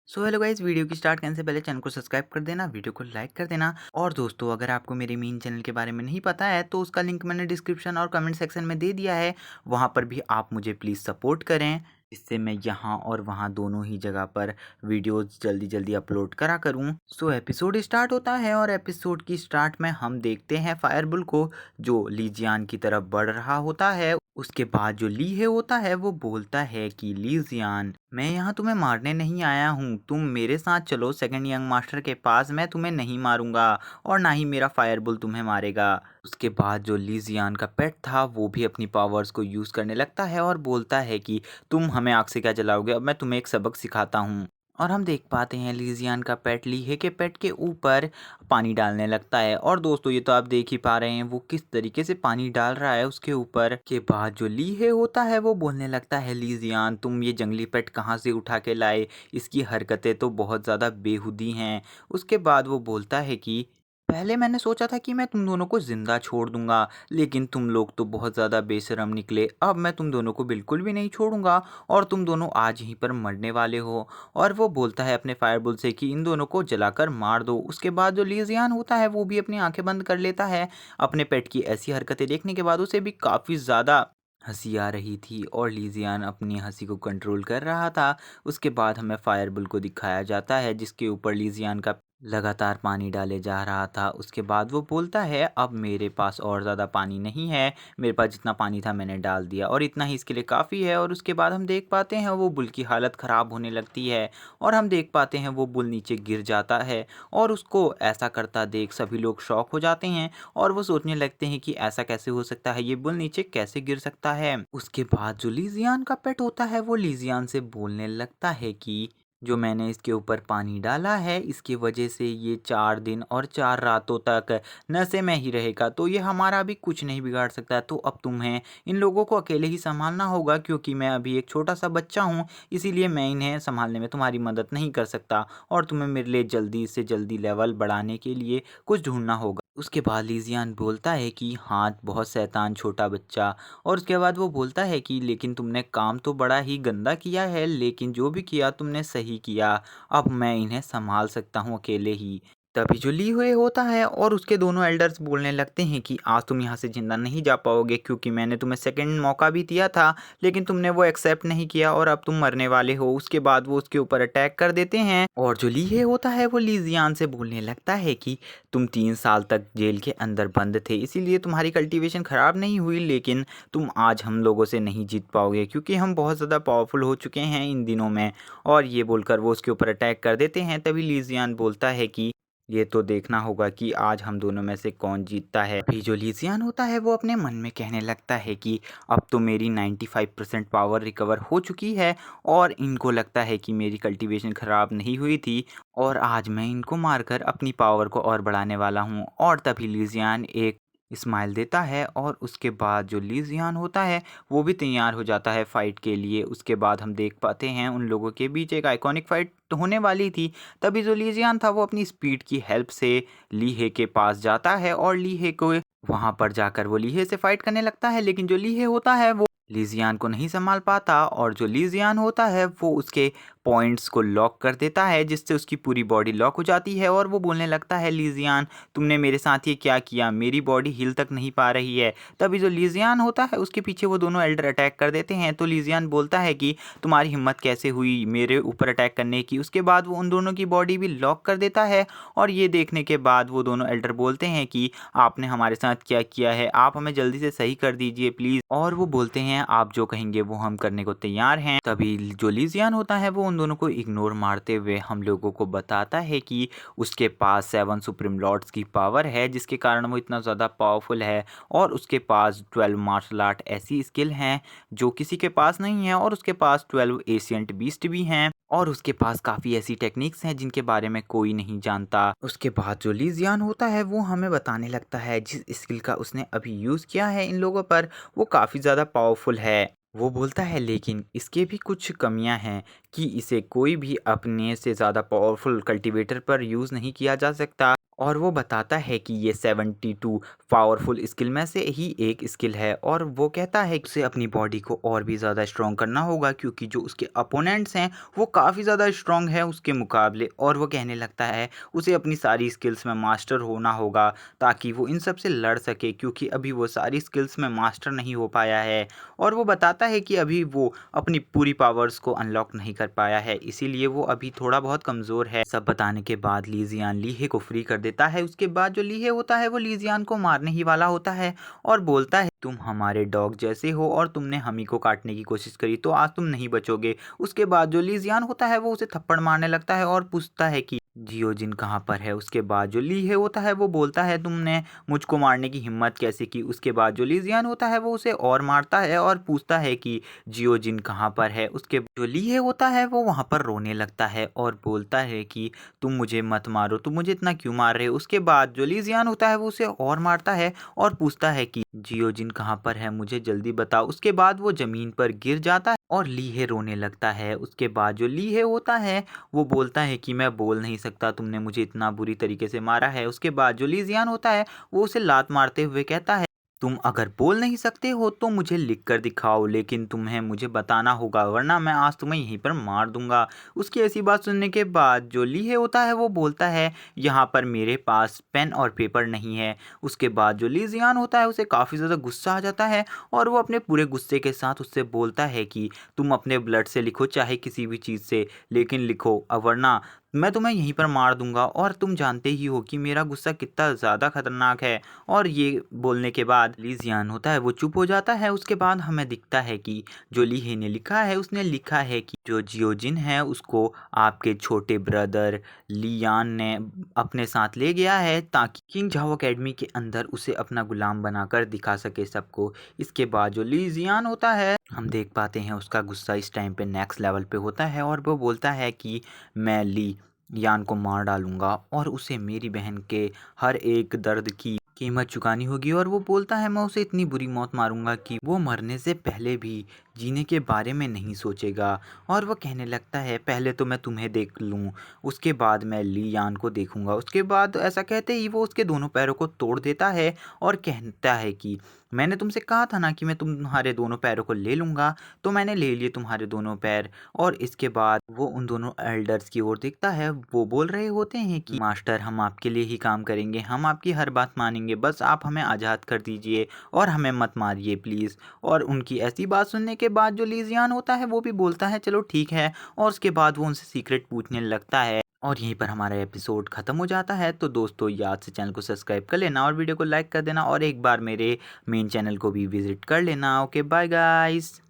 So hello guys, video की start करने से पहले चैनल को सब्सक्राइब कर देना, वीडियो को लाइक कर देना। और दोस्तों, अगर आपको मेरे मेन चैनल के बारे में नहीं पता है तो उसका लिंक मैंने डिस्क्रिप्शन और कमेंट सेक्शन में दे दिया है। वहाँ पर भी आप मुझे प्लीज़ सपोर्ट करें, इससे मैं यहाँ और वहाँ दोनों ही जगह पर वीडियोस जल्दी जल्दी अपलोड करा करूँ। सो एपिसोड स्टार्ट होता है और एपिसोड की स्टार्ट में हम देखते हैं फायरबुल को, जो लीजियान की तरफ बढ़ रहा होता है। उसके बाद जो लीहे होता है वो बोलता है कि लीजियान, मैं यहाँ तुम्हें मारने नहीं आया हूँ, तुम मेरे साथ चलो सेकंड यंग मास्टर के पास, मैं तुम्हें नहीं मारूंगा और ना ही मेरा फायरबुल तुम्हें मारेगा। उसके बाद जो लीजियान का पेट था वो भी अपनी पावर्स को यूज़ करने लगता है और बोलता है कि तुम हमें आग से क्या जलाओगे, अब मैं तुम्हें एक सबक सिखाता हूँ। और हम देख पाते हैं लीजियान का पेट लीहे के पेट के ऊपर पानी डालने लगता है। और दोस्तों, ये तो आप देख ही पा रहे हैं वो किस तरीके से पानी डाल रहा है उसके ऊपर। के बाद जो लीहे होता है वो बोलने लगता है, लीजियान तुम ये जंगली पेट कहाँ से उठा के लाए, इसकी हरकतें तो बहुत ज़्यादा बेहुदी हैं। उसके बाद वो बोलता है कि पहले मैंने सोचा था कि मैं तुम दोनों को ज़िंदा छोड़ दूंगा, लेकिन तुम लोग तो बहुत ज़्यादा बेशरम निकले, अब मैं तुम दोनों को बिल्कुल भी नहीं छोड़ूंगा और तुम दोनों आज यहीं पर मरने वाले हो। और वो बोलता है अपने फायरबुल से कि इन दोनों को जलाकर मार दो। उसके बाद जो लीजियान होता है वो भी अपनी आंखें बंद कर लेता है। अपने पेट की ऐसी हरकतें देखने के बाद उसे भी काफ़ी ज़्यादा हंसी आ रही थी और लीजियान अपनी हंसी को कंट्रोल कर रहा था। उसके बाद हमें फायरबुल को दिखाया जाता है जिसके ऊपर लीजियान का लगातार पानी डाले जा रहा था। उसके बाद वो बोलता है, अब मेरे पास और ज़्यादा पानी नहीं है, मेरे पास जितना पानी था मैंने डाल दिया और इतना ही इसके लिए काफ़ी है। और उसके बाद हम देख पाते हैं वो बुल की हालत ख़राब होने लगती है और हम देख पाते हैं वो बुल नीचे गिर जाता है। और उसको ऐसा करता देख सभी लोग शॉक हो जाते हैं और वो सोचने लगते हैं कि ऐसा कैसे हो सकता है, ये बुल नीचे कैसे गिर सकता है। उसके बाद जो लीजियान का पेट होता है वो लीजियान से बोलने लगता है कि जो मैंने इसके ऊपर पानी डाला है इसकी वजह से ये 4 दिन और 4 रातों तक नशे में ही रहेगा, तो ये हमारा भी कुछ नहीं बिगाड़ सकता। तो अब तुम्हें इन लोगों को अकेले ही संभालना होगा, क्योंकि मैं अभी एक छोटा सा बच्चा हूँ, इसीलिए मैं इन्हें संभालने में तुम्हारी मदद नहीं कर सकता और तुम्हें मेरे लिए जल्दी से जल्दी लेवल बढ़ाने के लिए कुछ ढूंढना होगा। उसके बाद लीजियान बोलता है कि हाँ, बहुत शैतान छोटा बच्चा। और उसके बाद वो बोलता है कि लेकिन तुमने काम तो बड़ा ही गंदा किया है, लेकिन जो भी किया तुमने सही किया, अब मैं इन्हें संभाल सकता हूँ अकेले ही। तभी जो ली हुए होता है और उसके दोनों एल्डर्स बोलने लगते हैं कि आज तुम यहाँ से जिंदा नहीं जा पाओगे, क्योंकि मैंने तुम्हें सेकंड मौका भी दिया था लेकिन तुमने वो एक्सेप्ट नहीं किया और अब तुम मरने वाले हो। उसके बाद वो उसके ऊपर अटैक कर देते हैं और जो लीहे होता है वो लीजियान से बोलने लगता है कि तुम 3 साल तक जेल के अंदर बंद थे, इसीलिए तुम्हारी कल्टीवेशन ख़राब नहीं हुई, लेकिन तुम आज हम लोगों से नहीं जीत पाओगे क्योंकि हम बहुत ज़्यादा पावरफुल हो चुके हैं इन दिनों में। और ये बोलकर वो उसके ऊपर अटैक कर देते हैं। तभी लीजियान बोलता है कि ये तो देखना होगा कि आज हम दोनों में से कौन जीतता है। अभी जो लीजियान होता है वो अपने मन में कहने लगता है कि अब तो मेरी 95% पावर रिकवर हो चुकी है और इनको लगता है कि मेरी कल्टीवेशन ख़राब नहीं हुई थी और आज मैं इनको मारकर अपनी पावर को और बढ़ाने वाला हूँ। और तभी लीजियान एक स्माइल देता है और उसके बाद जो लीजियान होता है वो भी तैयार हो जाता है फाइट के लिए। उसके बाद हम देख पाते हैं उन लोगों के बीच एक आइकॉनिक फाइट होने वाली थी। तभी जो लीजियान था वो अपनी स्पीड की हेल्प से लीहे के पास जाता है और लीहे को वहां पर जाकर वो लीहे से फाइट करने लगता है, लेकिन जो लीहे होता है वो लीजियान को नहीं संभाल पाता और जो लीजियान होता है वो उसके पॉइंट्स को लॉक कर देता है, जिससे उसकी पूरी बॉडी लॉक हो जाती है। और वो बोलने लगता है, लीजियान तुमने मेरे साथ ये क्या किया, मेरी बॉडी हिल तक नहीं पा रही है। तभी जो लीजियान होता है उसके पीछे वो दोनों एल्डर अटैक कर देते हैं। तो लीजियान बोलता है कि तुम्हारी हिम्मत कैसे हुई मेरे ऊपर अटैक करने की। उसके बाद वो उन दोनों की बॉडी भी लॉक कर देता है और ये देखने के बाद वो दोनों एल्डर बोलते हैं कि आपने हमारे साथ क्या किया है, आप हमें जल्दी से सही कर दीजिए प्लीज़। और वो बोलते हैं आप जो कहेंगे वो हम करने को तैयार हैं। तभी जो लीजियान होता है वो उन दोनों को इग्नोर मारते हुए हम लोगों को बताता है कि उसके पास 7 सुप्रीम लॉर्ड्स की पावर है, जिसके कारण वो इतना ज़्यादा पावरफुल है। और उसके पास 12 मार्शल आर्ट ऐसी स्किल हैं जो किसी के पास नहीं है और उसके पास 12 एशियंट बीस्ट भी हैं और उसके पास काफ़ी ऐसी टेक्निक्स हैं जिनके बारे में कोई नहीं जानता। उसके बाद जो लीजियान होता है वो हमें बताने लगता है जिस स्किल का उसने अभी यूज़ किया है इन लोगों पर वो काफ़ी ज़्यादा पावरफुल है। वो बोलता है लेकिन इसके भी कुछ कमियां हैं कि इसे कोई भी अपने से ज़्यादा पावरफुल कल्टीवेटर पर यूज़ नहीं किया जा सकता और वो बताता है कि ये 72 पावरफुल स्किल में से ही एक स्किल है और वो कहता है कि उसे अपनी बॉडी को और भी ज़्यादा स्ट्रॉन्ग करना होगा क्योंकि जो उसके अपोनेंट्स हैं वो काफ़ी ज़्यादा स्ट्रॉन्ग है उसके मुकाबले। और वो कहने लगता है उसे अपनी सारी स्किल्स में मास्टर होना होगा ताकि वो इन सब से लड़ सके क्योंकि अभी वो सारी स्किल्स में मास्टर नहीं हो पाया है। और वो बताता है कि अभी वो अपनी पूरी पावर्स को अनलॉक नहीं कर पाया है, इसीलिए वो अभी थोड़ा बहुत कमज़ोर है। सब बताने के बाद लीजियान लीहे को फ्री कर देता है। उसके बाद जो लीहे होता है वो लीजियान को मारने ही वाला होता है और बोलता है तुम हमारे डॉग जैसे हो और तुमने हम ही को काटने की कोशिश करी तो आज तुम नहीं बचोगे। उसके बाद जो लीजियान होता है वो उसे थप्पड़ मारने लगता है और पूछता है कि जियोजिन कहाँ पर है। उसके बाद जो लीहे होता है वो बोलता है तुमने मुझको मारने की हिम्मत कैसे की। उसके बाद जो लीजियान होता है वो उसे और मारता है और पूछता है कि जियोजिन कहाँ पर है। उसके जो लीहे होता है वो वहाँ पर रोने लगता है और बोलता है कि तुम मुझे मत मारो, तुम मुझे इतना क्यों मार रहे हो। उसके बाद जो लीजियान होता है वो उसे और मारता है और पूछता है कि जियोजिन कहाँ पर है, मुझे जल्दी बताओ। उसके बाद वो ज़मीन पर गिर जाता है और लीहे रोने लगता है। उसके बाद जो लीहे होता है वो बोलता है कि मैं बोल नहीं सकता, तुमने मुझे इतना बुरी तरीके से मारा है। उसके बाद जो लीजियान होता है वो उसे लात मारते हुए कहता है तुम अगर बोल नहीं सकते हो तो मुझे लिख कर दिखाओ, लेकिन तुम्हें मुझे बताना होगा वरना मैं आज तुम्हें यहीं पर मार दूंगा। उसकी ऐसी बात सुनने के बाद जो लीहे होता है वो बोलता है यहाँ पर मेरे पास पेन और पेपर नहीं है। उसके बाद जो लीजियान होता है उसे काफ़ी ज़्यादा गुस्सा आ जाता है और वो अपने पूरे गुस्से के साथ उससे बोलता है कि तुम अपने ब्लड से लिखो चाहे किसी भी चीज़ से, लेकिन लिखो वरना मैं तुम्हें यहीं पर मार दूंगा। और तुम जानते ही हो कि मेरा गुस्सा कितना ज़्यादा खतरनाक है। और ये बोलने के बाद लीजियान होता है वो चुप हो जाता है। उसके बाद हमें दिखता है कि जो लीहे ने लिखा है उसने लिखा है कि जो जियोजिन है उसको आपके छोटे ब्रदर लियान ने अपने साथ ले गया है ताकि किंग झाओ एकेडमी के अंदर उसे अपना गुलाम बनाकर दिखा सके सबको। इसके बाद जो लीजियान होता है हम देख पाते हैं उसका गुस्सा इस टाइम पे नेक्स्ट लेवल पे होता है और वो बोलता है कि मैं ली यान को मार डालूंगा और उसे मेरी बहन के हर एक दर्द की कीमत चुकानी होगी। और वो बोलता है मैं उसे इतनी बुरी मौत मारूंगा कि वो मरने से पहले भी जीने के बारे में नहीं सोचेगा। और वो कहने लगता है पहले तो मैं तुम्हें देख लूँ, उसके बाद मैं ली यान को देखूंगा। उसके बाद ऐसा कहते ही वो उसके दोनों पैरों को तोड़ देता है और कहता है कि मैंने तुमसे कहा था ना कि मैं तुम्हारे दोनों पैरों को ले लूँगा, तो मैंने ले लिए तुम्हारे दोनों पैर। और इसके बाद वो उन दोनों एल्डर्स की ओर देखता है, वो बोल रहे होते हैं कि मास्टर हम आपके लिए ही काम करेंगे, हम आपकी हर बात मानेंगे, बस आप हमें आज़ाद कर दीजिए और हमें मत मारिए प्लीज़। और उनकी ऐसी बात सुनने के बाद जो लीजियान होता है वो भी बोलता है चलो ठीक है। और उसके बाद वो उनसे सीक्रेट पूछने लगता है और यहीं पर हमारा एपिसोड ख़त्म हो जाता है। तो दोस्तों याद से चैनल को सब्सक्राइब कर लेना और वीडियो को लाइक कर देना और एक बार मेरे मेन चैनल को भी विज़िट कर लेना। Okay bye guys.